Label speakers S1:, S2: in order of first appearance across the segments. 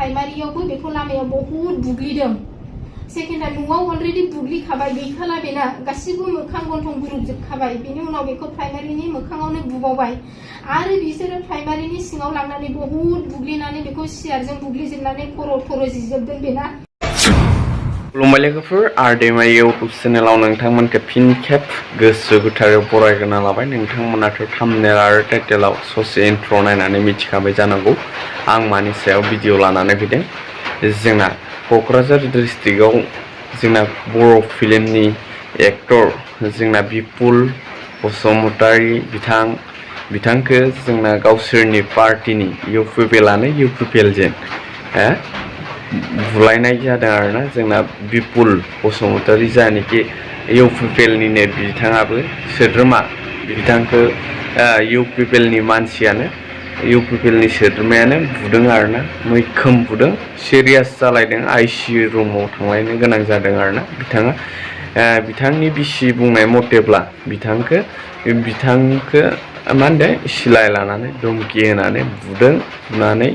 S1: प्राइमारियावबो बेखौ लामायाव बहुत बुग्लिदों सेकेन्डआ न'आव अलरेडि बुग्लिखाबाय गैखाला बेना गासिबो मोखां गन्थं गुरुबजोबखाबाय बेनि उनाव बेखौ प्राइमारिनि मोखाङावनो बुबावबाय आरो बिसोरो प्राइमारिनि सिङाव लांनानै बहुत बुग्लिनानै बेखौ सियारजों बुग्लिजोबनानै खर' जिजोबदों बेना।
S2: खुलुमबाय लोगोफोर दाइमारि इउटुब चेनेलाव नोंथांमोनखौ फिन खेब गोसो गोथारै बरायग्रोना लाबाय। नोंथांमोनाथ' थाम्बनेल आरो टाइटेलाव ससे इन्ट्र' नायनानै मिथिखाबाय जानांगौ आं मानि सायाव भिडिअ लानानै फैदों। जोंना क'क्राझार डिस्ट्रिक्टआव जोंना बर' फिल्मनि एक्टर जोंना बिपुल बसुमतारी बिथांखौ जोंना गावसोरनि पार्टिनि इउपिपिएलजों बुलायनाय जादों आरोना। जोंना बिपुल बसुमतारी जानाखि इउपिपिएलनिनो बिथाङाबो सोद्रोमा बिथांखौ इउपिपिएलनि मानसियानो इउपिपिएलनि सोद्रोमायानो बुदों आरोना मैखोम बुदों सिरियास जालायदों आइसिइउ रुमाव थांलायनो गोनां जादों आरोना। बिथांनि बिसि बुंनाय मथेब्ला बिथांखौ मा होनदों सिलाइ लानानै धमकि होनानै बुनानै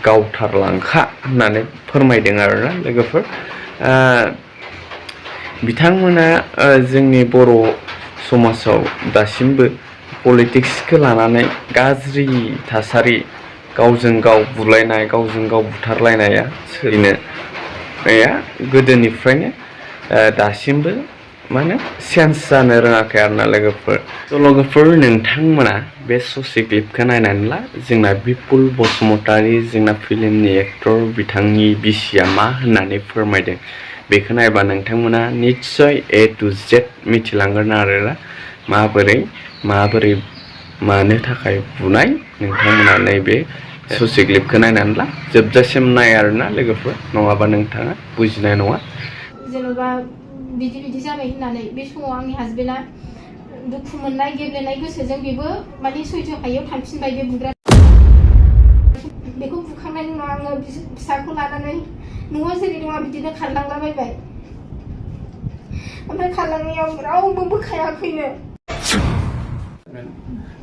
S2: गावथारलांखा होननानै फोरमायदों आरोना लोगोफोर। बिथांमोना जोंनि बर' समाजाव दासिमबो पलिटिक्सखौ लानानै गाज्रि थासारि गावजों गाव बुलायनाय गावजों गाव बुथारलायनाया सोलिनाया गोदोनिफ्रायनो दासिमबो माने चेन्ज जानो रोङाखै आरोना लोगोफोर। लोगोफोर नोंथांमोना बे ससे क्लिपखौ नायनानै ला जोंना बिपुल बसुमतारी जोंना फिल्मनि एक्टर बिथांनि बिसिया मा होननानै फोरमायदों बेखौ नायबा नोंथांमोना निस्सय A to Z मिथिलांगोन आरोना माबोरै मानो थाखाय बुनाय। नोंथांमोना नैबे ससे क्लिपखौ नायनानै ला जोबजासिम नाय आरोना लोगोफोर नङाबा नोंथाङा बुजिनाय नङा।
S1: जेनेबा बिदि जाबाय होननानै बे समाव आंनि हासबेन्डआ दुखु मोननाय गेब्लेनाय गोसोजों बेबो माने सैज' हायैयाव थांफिनबाय बे बुग्रा बेखौ बुखांनायनि उनाव आङो फिसाखौ लानानै न'आव जेरै दङ बिदिनो खारलांलाबायबाय ओमफ्राय खारलांनायाव रावबो बोखायाखैनो।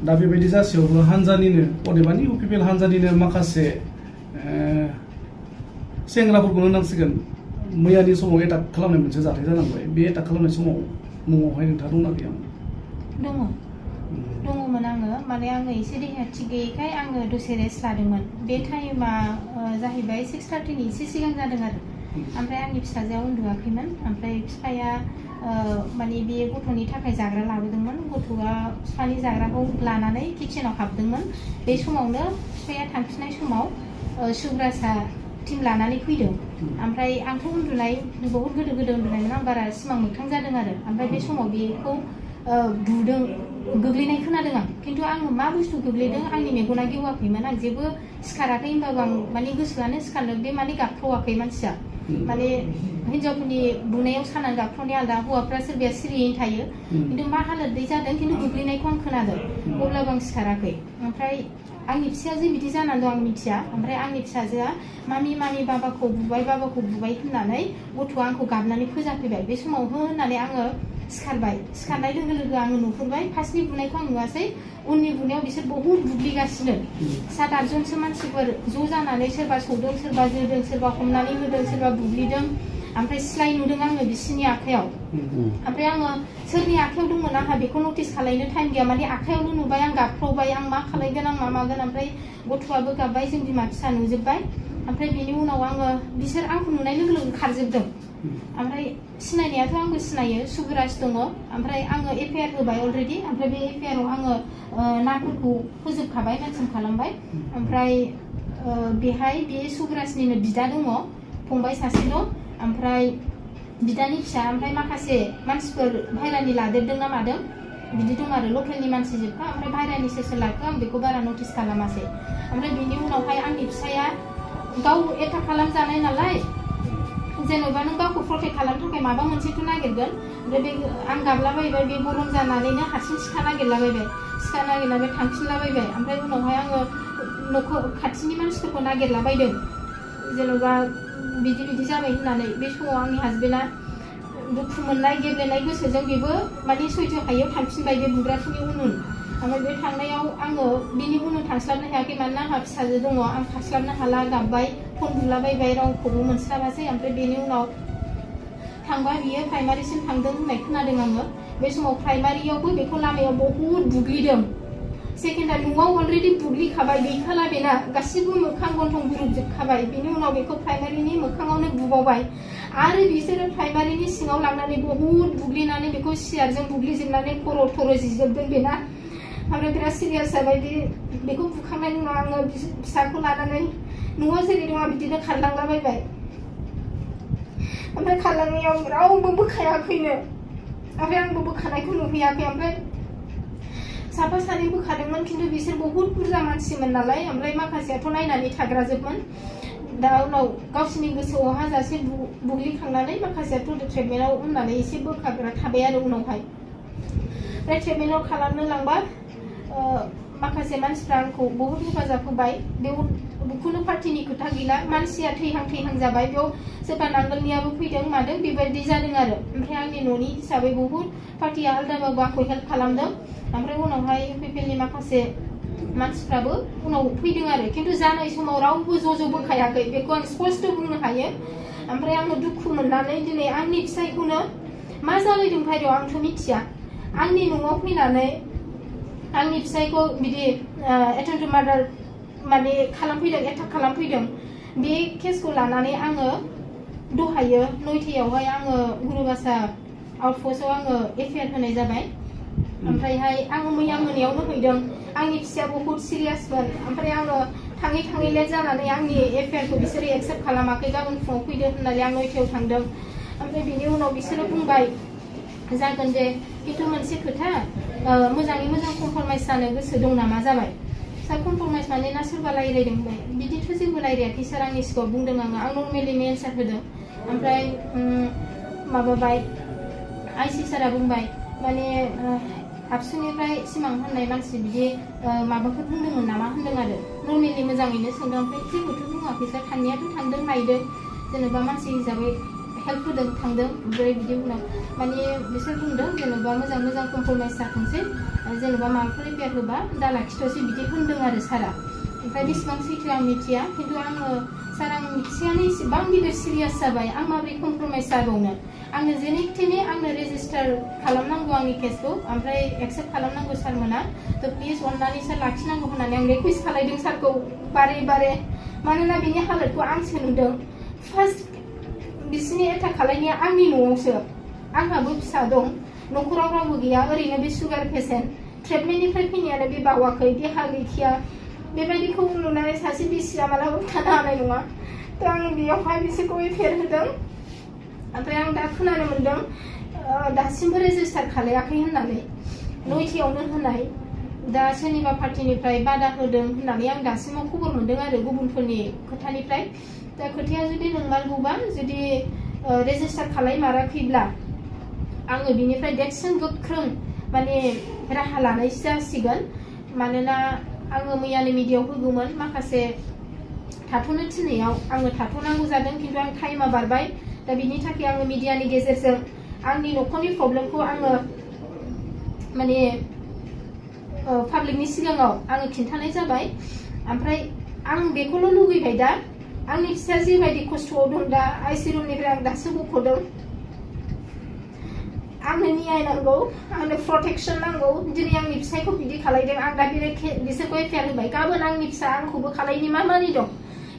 S3: दा बेबायदि जासेयावबो हानजानिनो अदेबानि इउपिपिएल हानजानिनो माखासे सेंग्राफोरखौनो होननांसिगोन मैयानि समाव एटाक खालामनाय मोनसे जाथाय जालांबाय। बे एटाक खालामनाय समाव न'आवहाय नोंथाङा दंना गैयामोन?
S1: दङमोन आङो माने आङो एसे देहाया थिग गैयैखाय आङो दसे रेस्ट लादोंमोन। बे टाइमा जाहैबाय 6:30नि एसे सिगां जादों आरो ओमफ्राय आंनि फिसाजोआ उन्दुआखैमोन ओमफ्राय बिफाया माने बे गथ'नि थाखाय जाग्रा लाबोदोंमोन। गथ'आ बिफानि जाग्राखौ लानानै किचेनाव हाबदोंमोन। बे समावनो बिफाया थांफिननाय समाव सुग्रासा टिम लानानै फैदों ओमफ्राय आंथ' उन्दुनाय बहुत गोदो उन्दुनायमोन आं बारा सिमां मोगथां जादों आरो ओमफ्राय बे समाव बेखौ बुदों गोग्लैनाय खोनादों आं खिन्थु आङो मा बुस्थु गोग्लैदों आंनि मेगना गेवाखैमोन आं जेबो सिखाराखै होनबाबो आं माने गोसोआनो सिखारनो बे माने गाबख्रावाखै मानसिया माने हिन्जावफोरनि बुनायाव सानानै गाबख्रावनाय आलादा हौवाफ्रा सोरबाया सिरियैनो थायो खिन्थु मा हालोदै जादों खिन्थु गोग्लैनायखौ आं खोनादों अब्लाबो आं सिखाराखै। ओमफ्राय आंनि फिसाया जे बिदि जानानै दं आं मिथिया ओमफ्राय आंनि फिसाजोआ मामि बाबाखौ बुबाय होननानै गथ'आ आंखौ गाबनानै फोजाफैबाय। बे समाव होननानै आङो सिखारबाय सिखारनाय लोगो लोगो आङो नुहुरबाय फार्स्टनि बुनायखौ आं नुवासै उननि बुनायाव बिसोर बहुत बुग्लिगासिनो 7-8 जनसो मानसिफोर ज' जानानै सोरबा सौदों सोरबा जोदों सोरबा हमनानै होदों सोरबा बुग्लिदों ओमफ्राय सिलाइ नुदों आङो बिसिनि आखायाव ओमफ्राय आङो सोरनि आखायाव दंमोन आंहा बेखौ नटिस खालायनो टाइम गैया माने आखायावल' नुबाय आं गाबख्रावबाय आं मा खालायगोन आं मा मागोन ओमफ्राय गथ'आबो गाबबाय जों बिमा फिसा नुजोब्बाय ओमफ्राय बिनि उनाव आङो बिसोर आंखौ नुनाय लोगो लोगो खारजोबदों ओमफ्राय सिनायनायाथ' आंबो सिनायो सुगुरास दङ ओमफ्राय आङो एफआइआर होबाय अलरेडि ओमफ्राय बे एफआइआराव आङो नामफोरखौ फोजोबखाबाय मेनसन खालामबाय ओमफ्राय बेहाय बे सुगुरासनिनो बिदा दङ फंबाय सासेल' ओमफ्राय बिदानि फिसा ओमफ्राय माखासे मानसिफोर बाहेरानि लादेरदों ना मादों बिदि दं आरो लकेलनि मानसि जोबखा ओमफ्राय बाहेरानि सोर लाखो आं बेखौ बारा नटिस खालामासै। ओमफ्राय बिनि उनावहाय आंनि फिसाया गाव एटाक खालामजानाय नालाय जेनेबा नों गावखौ प्रटेक्ट खालामनो थाखाय माबा मोनसेथ' नागिरगोन ओमफ्राय बे आं गाबलाबायबाय बे गरम जानानैनो हारसिं सिखा नागिरलाबायबाय थांफिनलाबायबाय ओमफ्राय उनावहाय आङो न'खौ खाथिनि मानसिफोरखौ नागिरलाबायदों जेनेबा बिदि जाबाय होननानै। बे समाव आंनि हासबेन्डआ दुखु मोननाय गेब्लेनाय गोसोजों बेबो माने सैज' हायैयाव थांफिनबाय बे बुग्राफोरनि उन ओमफ्राय बे थांनायाव आङो बिनि उनाव थांस्लाबनो हायाखै मानोना आंहा फिसाजो दङ आं खारस्लाबनो हाला गाबबाय फन बुलाबायबाय रावखौबो मोनस्लाबासै ओमफ्राय बेनि उनाव थांबा बियो प्राइमारिसिम थांदों होननाय खोनादों आङो बे समाव प्राइमारियावबो बेखौ लामायाव बहुद बुग्लिदों सेकेन्डआ न'आव अलरेडि बुग्लिखाबाय गैखाला बेना गासिबो मोखां गन्थं बुरुजोबखाबाय बेनि उनाव बेखौ प्राइमारिनि मोखाङावनो बुबावबाय आरो बिसोरो प्राइमारिनि सिङाव लांनानै बहुद बुग्लिनानै बेखौ सियारजों बुग्लिजोबनानै खर' थर' जिजोबदों बेना ओमफ्राय बिराद सिरियास जाबाय बेखौ बुखांनायनि उनाव आङो फिसाखौ लानानै न'आव जेरै दङ बिदिनो खारलांलाबायबाय ओमफ्राय खारलांनायाव रावबो बोखायाखैनो ओमफ्राय आंबो बोखानायखौ नुहैयाखै ओमफ्राय साफा सानै बोखादोंमोन खिन्थु बिसोर बहुद बुरजा मानसिमोन नालाय ओमफ्राय माखासेयाथ' नायनानै थाग्राजोबमोन दा उनाव गावसिनि गोसोआव हाजासे बुग्लिखांनानै माखासेयाथ' ट्रिटमेन्टआव होननानै एसे बोखाग्रा थाबाय आरो उनावहाय ओमफ्राय ट्रिटमेन्टआव खालामनो लांबा माखासे मानसिफ्रा आंखौ बहुद हेफाजाब होबाय बेयाव खुनु पार्टिनि खोथा गैला मानसिया थैहां जाबाय बेयाव सोरबा नांगोलनियाबो फैदों मादों बेबायदि जादों आरो ओमफ्राय आंनि न'नि हिसाबै बहुद पार्टिया आलदाबाबो आंखौ हेल्प खालामदों ओमफ्राय उनावहाय पिपलनि माखासे मानसिफ्राबो उनाव फैदों आरो खिन्थु जानाय समाव रावबो ज' बोखायाखै बेखौ आं स्पष्ट बुंनो हायो ओमफ्राय आङो दुखु मोननानै दिनै आंनि फिसायखौनो मा जालायदों बायह्रायाव आंथ' मिथिया आंनि न'आव फैनानै आंनि फिसायखौ बिदि एटेम्प्ट टु मार्डार माने एटाक खालामफैदों बे केसखौ लानानै आङो दहायो 9थायावहाय आङो गुरुबासा आउटपस्टआव आङो एफआइआर होनाय जाबाय ओमफ्रायहाय आङो मैया मोनायावनो हैदों आंनि फिसाया बहुद सिरियासमोन ओमफ्राय आङो थाङै लेट जानानै आंनि एफआइआरखौ बिसोरो एक्सेप्ट खालामाखै गाबोन फुङाव फैदो होननानै आं 9थायाव थांदों ओमफ्राय बिनि उनाव बिसोरो बुंबाय जागोन दे खिन्थु मोनसे खोथा मोजाङै मोजां कमप्रमाइस जानो गोसो दं नामा जाबाय सार कमप्रमाइस माने ना सोरबा रायज्लायदों होनबाय बिदिथ' जेबो रायज्लायाखै सार आंनि सिगाङाव बुंदों आं नर्मेलिनो एन्सार होदों ओमफ्राय माबाबाय आइसि सारा बुंबाय माने आबसुनिफ्राय सिमां होननाय मानसि बिदि माबाफोर बुंदोंमोन नामा होनदों आरो नर्मेलि मोजाङैनो सोंदों ओमफ्राय जेबोथ' बुङाखै सार थांनायाथ' थांदों नायदों जेनेबा मानसि हिसाबै हेल्प होदों थांदों ओमफ्राय बिदि उनाव माने बिसोर बुंदों जेनेबा मोजां कमप्रमाइस जाथोंसै जेनेबा माबाफोर एफआइआर होबा दा लाखिथ'सै बिदि होनदों आरो सारा ओमफ्राय बेसेबां सैथो आं मिथिया खिन्थु आङो सार आंनि फिसायानो इसेबां गिदिर सिरियास जाबाय आं माबोरै कमप्रमाइस जाबावनो आंनो जेने थेने आंनो रेजिस्टार खालामनांगौ आंनि केसखौ ओमफ्राय एक्सेप्ट खालामनांगौ सारमोना थ' प्लिज अननानै सार लाखिनांगौ होननानै आं रिकुवेस्ट खालायदों सारखौ बारे मानोना बिनि हालोदखौ आंसो नुदों फार्स्ट बिसिनि एटाक खालायनाया आंनि न'आवसो आंहाबो फिसा दं न'खराव रावबो गैया ओरैनो बे सुगार पेसेन्ट ट्रिटमेन्टनिफ्राय फैनायानो बे बावाखै देहा गैखाया बेबायदिखौ नुनानै सासे बिसिया मालाबा थानो हानाय नङा थ' आं बेयावहाय बिसोरखौ एफआइआर होदों ओमफ्राय आं दा खोनानो मोन्दों दासिमबो रेजिस्टार खालायाखै होननानै 9थायावनो होनाय दा सोरनिबा पार्टिनिफ्राय बादा होदों होननानै आं दासिमाव खबर मोन्दों आरो गुबुनफोरनि खोथानिफ्राय दा खोथाया जुदि नंमारगौबा जुदि रेजिस्टार खालायमाराखैब्ला आङो बिनिफ्राय देरसिन गोख्रों माने राहा लानायसो जासिगोन मानोना आङो मैयानो मिडियायाव होगौमोन माखासे थाथ'नो थिननायाव आङो थाथ'नांगौ जादों खिन्थु आं टाइमा बारबाय दा बिनि थाखाय आङो मिडियानि गेजेरजों आंनि न'खरनि प्रब्लेमखौ आङो माने पाब्लिकनि सिगाङाव आङो खिन्थानाय जाबाय ओमफ्राय आं बेखौल' लुगैबाय दा आंनि फिसाया जेबायदि खस्थ'आव दं दा आइसि रुमनिफ्राय आं दासो बख'दों आंनो न्याय नांगौ आंनो प्रटेक्सन नांगौ दिनै आंनि फिसायखौ बिदि खालायदों आं दा बिसोरखौ एफआइआर होबाय गाबोन आंनि फिसा आंखौबो खालायनि मा मानि दं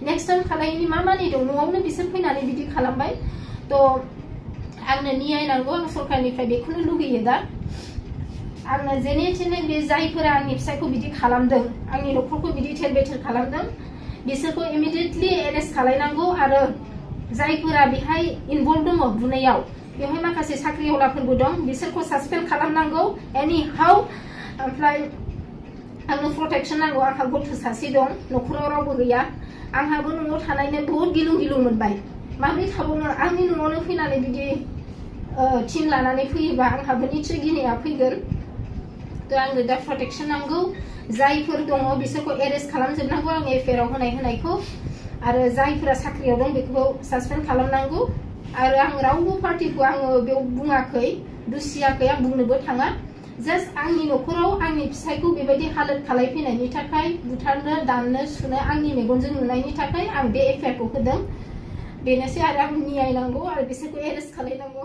S1: नेक्स्ट टाइम खालायनि मा मानि दं न'आवनो बिसोर फैनानै बिदि खालामबाय थ' आंनो न्याय नांगौ आं सरकारनिफ्राय बेखौनो लुगैयो दा आंनो जेने थेने बे जायफोरा आंनि फिसायखौ बिदि खालामदों आंनि न'खरखौ बिदि थेर बेथेर खालामदों बिसोरखौ इमिडियेटलि एरेस्ट खालायनांगौ आरो जायफोरा बेहाय इनभल्भ दङ बुनायाव बेवहाय माखासे साख्रिआवलाफोरबो दं बिसोरखौ सासपेन्ड खालामनांगौ एनि हाउ ओमफ्राय आंनो प्रटेक्सन नांगौ आंहा गथ' सासे दं न'खराव रावबो गैया आंहाबो न'आव थानायनो बहुद गिलुं मोनबाय माबोरै थाबावनो आंनि न'आवनो फैनानै बिदि टिम लानानै फैयोबा आंहाबो निस्सय गिनाया फैगोन थ' आंनो दा प्रटेक्सन नांगौ जायफोर दङ बिसोरखौ एरेस्ट खालामजोबनांगौ आं एफआइआरआव होनायखौ आरो जायफोरा साख्रियाव दं बेखौ सासपेन्ड खालामनांगौ आरो आं रावबो पार्टिखौ आङो बेयाव बुङाखै दुसियाखै आं बुंनोबो थाङा जास्ट आंनि न'खराव आंनि फिसायखौ बेबायदि हालोद खालायफैनायनि थाखाय बुथारनो दाननो सुनो आंनि मेगनजों नुनायनि थाखाय आं बे एफआइआरखौ होदों बेनोसै आरो आं नियाय नांगौ आरो बिसोरखौ एरेस्ट खालायनांगौ